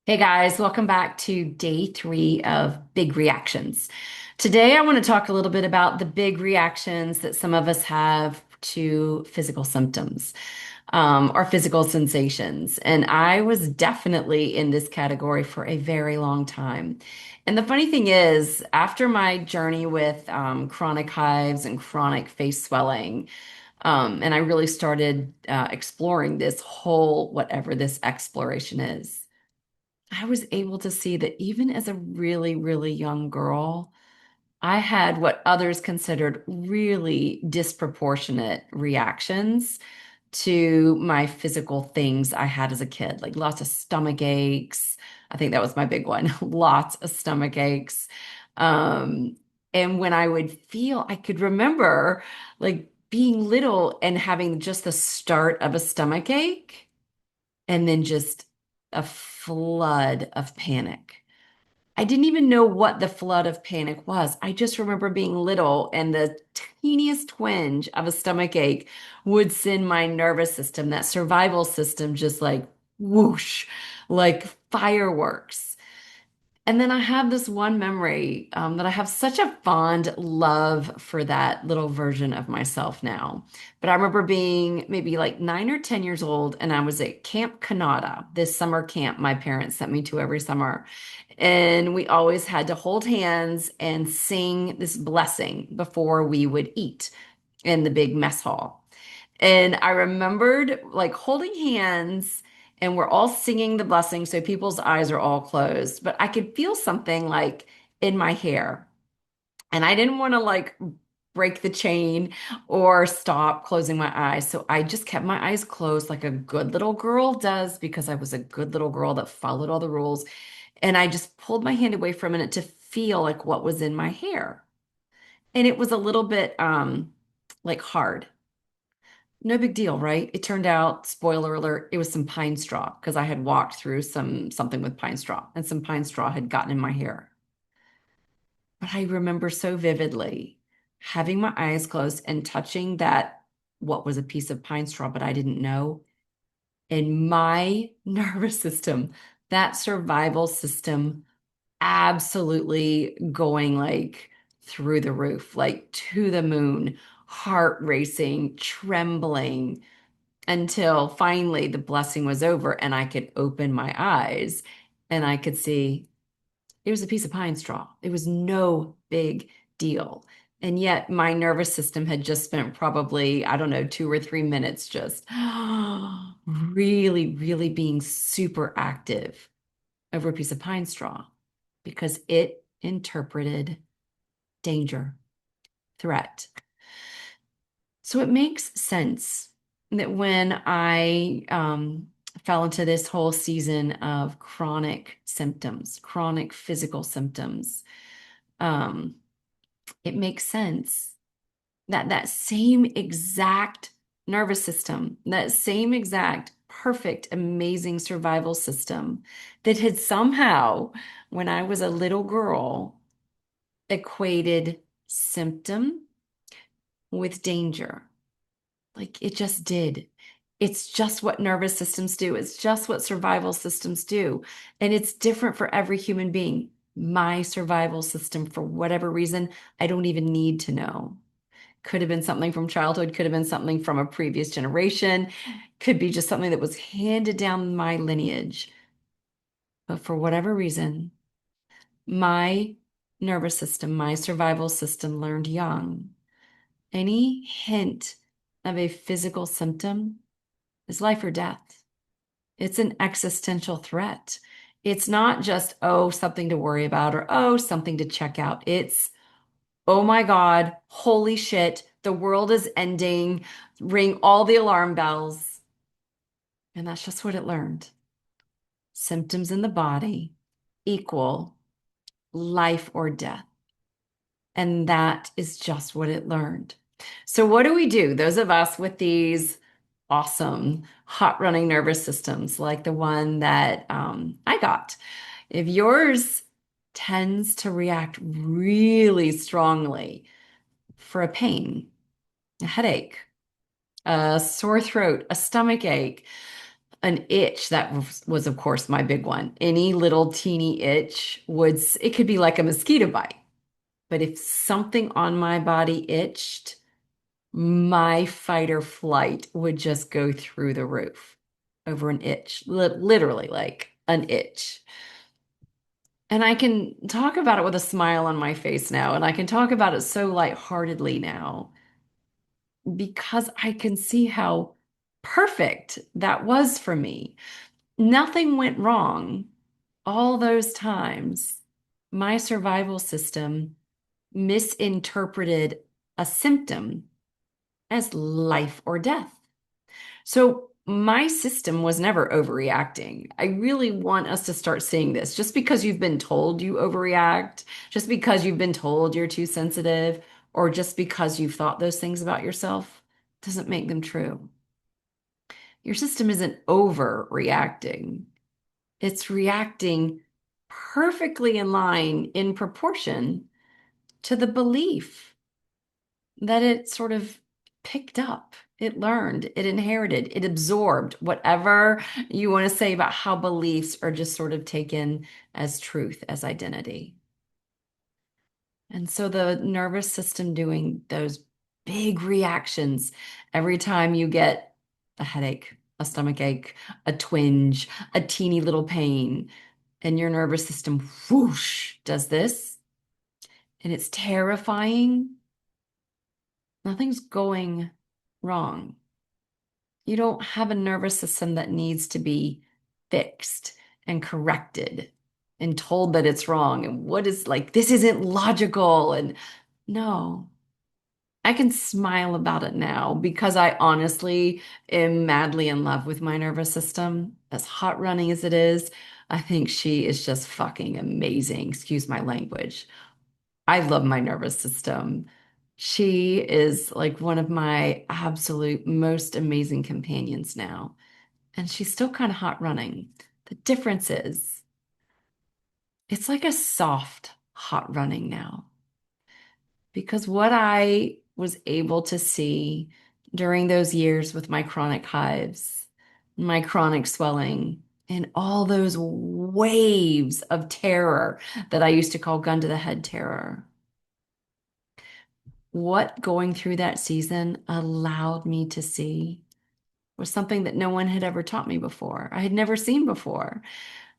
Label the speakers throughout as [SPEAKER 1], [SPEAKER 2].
[SPEAKER 1] Hey guys, welcome back to day three of big reactions. Today, I want to talk a little bit about the big reactions that some of us have to physical symptoms, or physical sensations. And I was definitely in this category for a very long time. And the funny thing is, after my journey with chronic hives and chronic face swelling, and I really started exploring this whole, whatever this exploration is. I was able to see that even as a really, really young girl, I had what others considered really disproportionate reactions to my physical things I had as a kid, like lots of stomach aches. I think that was my big one, lots of stomach aches. Um, and when I would feel, I could remember like being little and having just the start of a stomach ache and then just a flood of panic. I didn't even know what the flood of panic was. I just remember being little and the teeniest twinge of a stomach ache would send my nervous system, that survival system, just like whoosh, like fireworks. And then I have this one memory that I have such a fond love for that little version of myself now. But I remember being maybe like 9 or 10 years old, and I was at Camp Kanata, this summer camp my parents sent me to every summer. And we always had to hold hands and sing this blessing before we would eat in the big mess hall. And I remembered like holding hands and we're all singing the blessing. So people's eyes are all closed, but I could feel something like in my hair. And I didn't want to like break the chain or stop closing my eyes. So I just kept my eyes closed like a good little girl does because I was a good little girl that followed all the rules. And I just pulled my hand away for a minute to feel like what was in my hair. And it was a little bit like hard. No big deal, right? It turned out, spoiler alert, it was some pine straw because I had walked through something with pine straw and some pine straw had gotten in my hair. But I remember so vividly having my eyes closed and touching that what was a piece of pine straw, but I didn't know. And my nervous system, that survival system, absolutely going like through the roof, like to the moon, heart racing, trembling until finally the blessing was over and I could open my eyes and I could see it was a piece of pine straw. It was no big deal. And yet my nervous system had just spent probably, I don't know, 2 or 3 minutes just really, really being super active over a piece of pine straw because it interpreted danger, threat. So it makes sense that when I fell into this whole season of chronic symptoms, chronic physical symptoms, um, it makes sense that that same exact nervous system, that same exact perfect, amazing survival system that had somehow, when I was a little girl, equated symptom with danger. Like it just did. It's just what nervous systems do. It's just what survival systems do. And it's different for every human being. My survival system, for whatever reason, I don't even need to know. Could have been something from childhood, could have been something from a previous generation, could be just something that was handed down my lineage. But for whatever reason, my nervous system, my survival system learned young. Any hint of a physical symptom is life or death. It's an existential threat. It's not just, oh, something to worry about or, oh, something to check out. It's, oh my God, holy shit, the world is ending. Ring all the alarm bells. And that's just what it learned. Symptoms in the body equal life or death. And that is just what it learned. So, what do we do? Those of us with these awesome hot running nervous systems, like the one that I got, if yours tends to react really strongly for a pain, a headache, a sore throat, a stomach ache, An itch that was of course my big one. Any little teeny itch it could be like a mosquito bite. But if something on my body itched, my fight or flight would just go through the roof over an itch, literally like an itch. And I can talk about it with a smile on my face now, and I can talk about it so lightheartedly now because I can see how perfect that was for me. Nothing went wrong all those times. My survival system misinterpreted a symptom as life or death. So my system was never overreacting. I really want us to start seeing this. Just because you've been told you overreact, just because you've been told you're too sensitive, or just because you've thought those things about yourself, doesn't make them true. Your system isn't overreacting. It's reacting perfectly in line, in proportion to the belief that it sort of picked up, it learned, it inherited, it absorbed whatever you want to say about how beliefs are just sort of taken as truth, as identity. And so the nervous system doing those big reactions every time you get a headache, a stomach ache, a twinge, a teeny little pain, and your nervous system whoosh does this, and it's terrifying. Nothing's going wrong. You don't have a nervous system that needs to be fixed and corrected and told that it's wrong. And what is like, this isn't logical. And no, I can smile about it now because I honestly am madly in love with my nervous system. As hot running as it is, I think she is just fucking amazing. Excuse my language. I love my nervous system. She is like one of my absolute most amazing companions now. And she's still kind of hot running. The difference is it's like a soft hot running now. Because what I was able to see during those years with my chronic hives, my chronic swelling, and all those waves of terror that I used to call gun to the head terror, what going through that season allowed me to see was something that no one had ever taught me before. I had never seen before,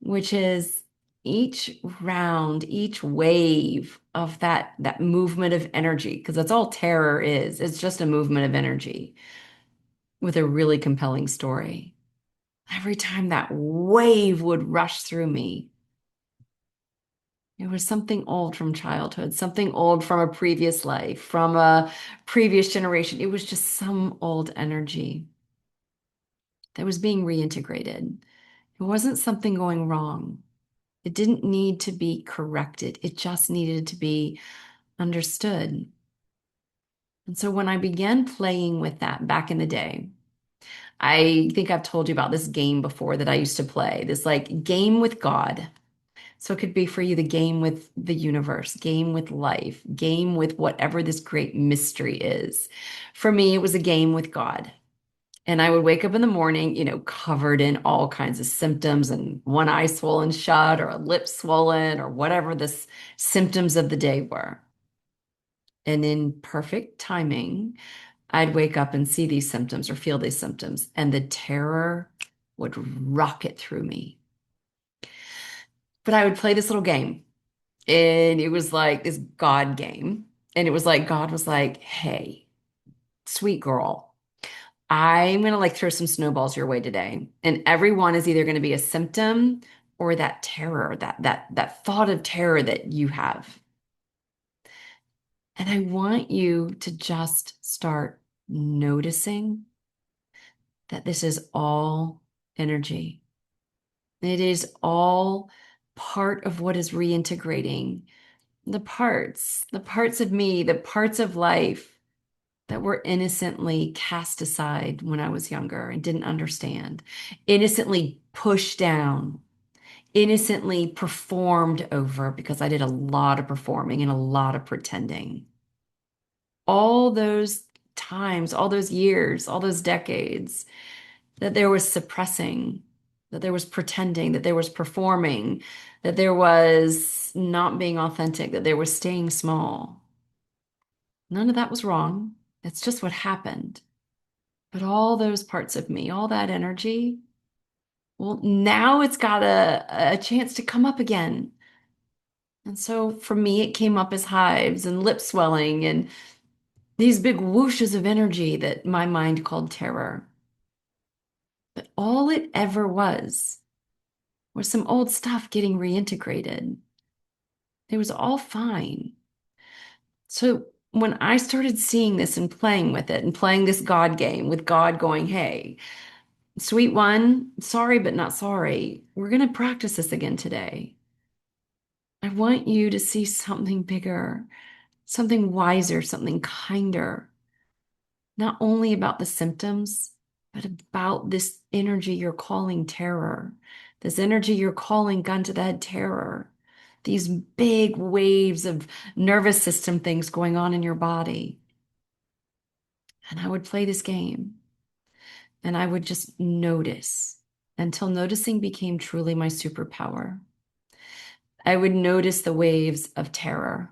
[SPEAKER 1] which is each round, each wave of that movement of energy, because that's all terror is. It's just a movement of energy with a really compelling story. Every time that wave would rush through me, it was something old from childhood, something old from a previous life, from a previous generation. It was just some old energy that was being reintegrated. It wasn't something going wrong. It didn't need to be corrected. It just needed to be understood. And so when I began playing with that back in the day, I think I've told you about this game before that I used to play, this like game with God. So it could be for you the game with the universe, game with life, game with whatever this great mystery is. For me, it was a game with God. And I would wake up in the morning, covered in all kinds of symptoms and one eye swollen shut or a lip swollen or whatever the symptoms of the day were. And in perfect timing, I'd wake up and see these symptoms or feel these symptoms, and the terror would rocket through me. But I would play this little game, and it was like this God game. And it was like God was like, hey, sweet girl, I'm gonna like throw some snowballs your way today. And every one is either gonna be a symptom or that terror, that thought of terror that you have. And I want you to just start noticing that this is all energy. It is all part of what is reintegrating the parts of me, the parts of life that were innocently cast aside when I was younger and didn't understand, innocently pushed down, innocently performed over because I did a lot of performing and a lot of pretending. All those times, all those years, all those decades, that there was suppressing, that there was pretending, that there was performing, that there was not being authentic, that there was staying small. None of that was wrong. It's just what happened. But all those parts of me, all that energy, well, now it's got a chance to come up again. And so for me, it came up as hives and lip swelling and these big whooshes of energy that my mind called terror. But all it ever was some old stuff getting reintegrated. It was all fine. So when I started seeing this and playing with it and playing this God game with God going, hey, sweet one, sorry, but not sorry. We're going to practice this again today. I want you to see something bigger, something wiser, something kinder, not only about the symptoms, but about this energy you're calling terror, this energy you're calling gun to the head terror, these big waves of nervous system things going on in your body. And I would play this game and I would just notice until noticing became truly my superpower. I would notice the waves of terror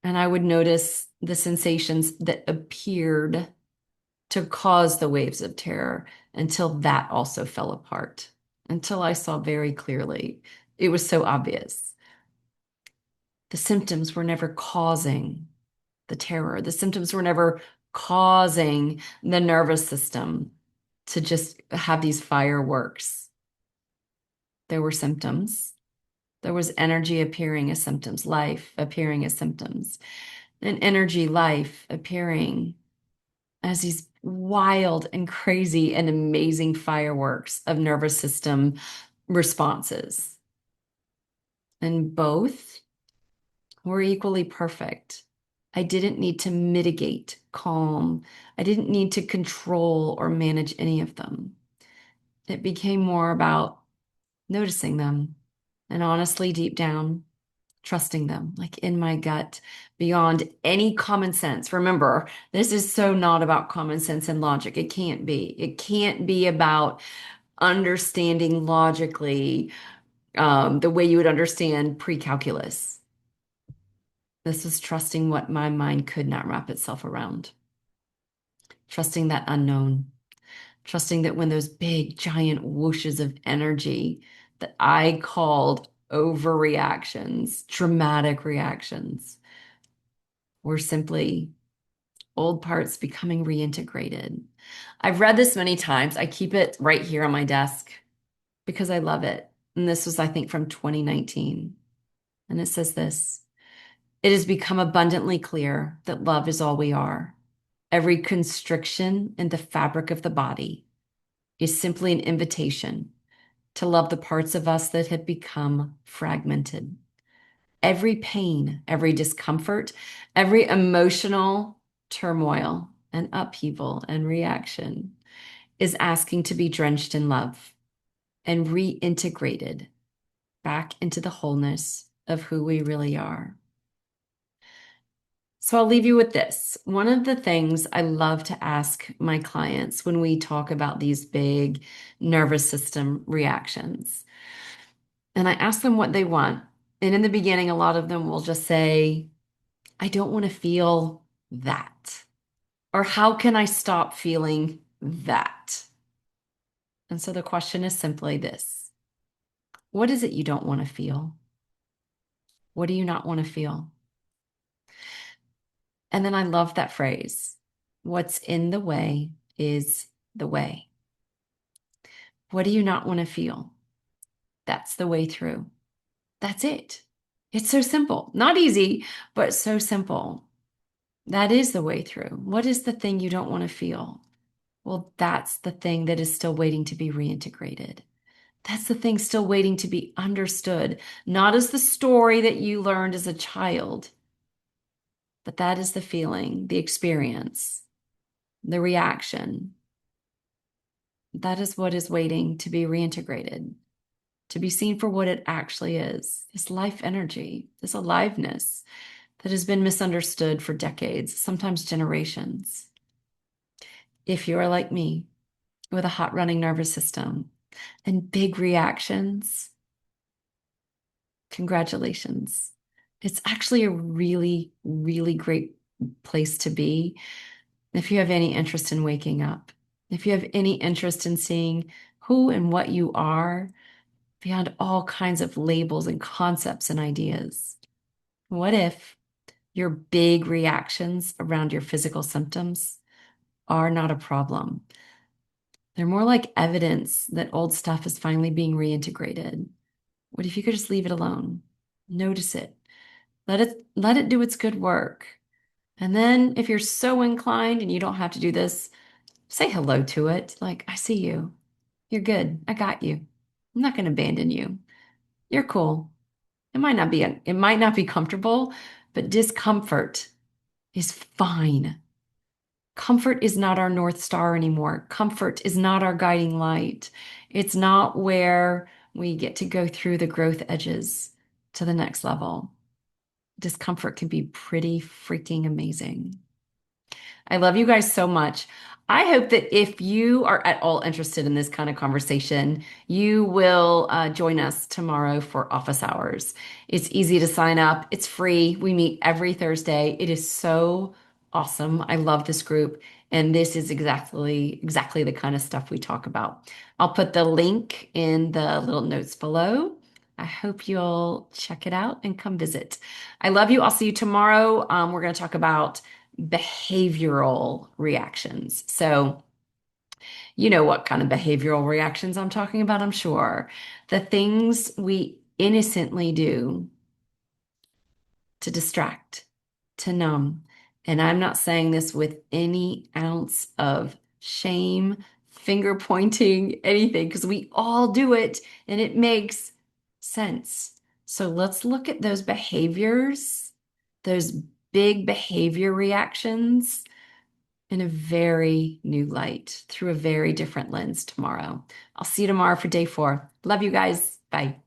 [SPEAKER 1] and I would notice the sensations that appeared to cause the waves of terror until that also fell apart, until I saw very clearly. It was so obvious. The symptoms were never causing the terror. The symptoms were never causing the nervous system to just have these fireworks. There were symptoms. There was energy appearing as symptoms, life appearing as symptoms, and energy, life appearing as these wild and crazy and amazing fireworks of nervous system responses. And both were equally perfect. I didn't need to mitigate, calm. I didn't need to control or manage any of them. It became more about noticing them and honestly, deep down, trusting them, like in my gut, beyond any common sense. Remember, this is so not about common sense and logic. It can't be. It can't be about understanding logically the way you would understand pre-calculus. This is trusting what my mind could not wrap itself around, trusting that unknown, trusting that when those big, giant whooshes of energy that I called overreactions, dramatic reactions, were simply old parts becoming reintegrated. I've read this many times. I keep it right here on my desk because I love it. And this was, I think, from 2019. And it says this: it has become abundantly clear that love is all we are. Every constriction in the fabric of the body is simply an invitation to love the parts of us that have become fragmented. Every pain, every discomfort, every emotional turmoil and upheaval and reaction is asking to be drenched in love and reintegrated back into the wholeness of who we really are. So I'll leave you with this. One of the things I love to ask my clients when we talk about these big nervous system reactions, and I ask them what they want. And in the beginning, a lot of them will just say, I don't want to feel that. Or how can I stop feeling that? And so the question is simply this: what is it you don't want to feel? What do you not want to feel? And then I love that phrase: what's in the way is the way. What do you not want to feel? That's the way through. That's it. It's so simple. Not easy, but so simple. That is the way through. What is the thing you don't want to feel? Well, that's the thing that is still waiting to be reintegrated. That's the thing still waiting to be understood, not as the story that you learned as a child, but that is the feeling, the experience, the reaction. That is what is waiting to be reintegrated, to be seen for what it actually is, this life energy, this aliveness that has been misunderstood for decades, sometimes generations. If you are like me, with a hot running nervous system and big reactions, congratulations. It's actually a really, really great place to be if you have any interest in waking up, if you have any interest in seeing who and what you are beyond all kinds of labels and concepts and ideas. What if your big reactions around your physical symptoms are not a problem? They're more like evidence that old stuff is finally being reintegrated. What if you could just leave it alone? Notice it. Let it do its good work. And then if you're so inclined and you don't have to do this, say hello to it. Like, I see you. You're good. I got you. I'm not going to abandon you. You're cool. It might not be comfortable, but discomfort is fine. Comfort is not our North Star anymore. Comfort is not our guiding light. It's not where we get to go through the growth edges to the next level. Discomfort can be pretty freaking amazing. I love you guys so much. I hope that if you are at all interested in this kind of conversation, you will join us tomorrow for office hours. It's easy to sign up, it's free. We meet every Thursday. It is so awesome. I love this group. And this is exactly the kind of stuff we talk about. I'll put the link in the little notes below. I hope you'll check it out and come visit. I love you. I'll see you tomorrow. We're going to talk about behavioral reactions. So, you know what kind of behavioral reactions I'm talking about, I'm sure. The things we innocently do to distract, to numb. And I'm not saying this with any ounce of shame, finger pointing, anything, because we all do it and it makes sense. So let's look at those behaviors, those big behavior reactions in a very new light through a very different lens tomorrow. I'll see you tomorrow for day 4. Love you guys. Bye.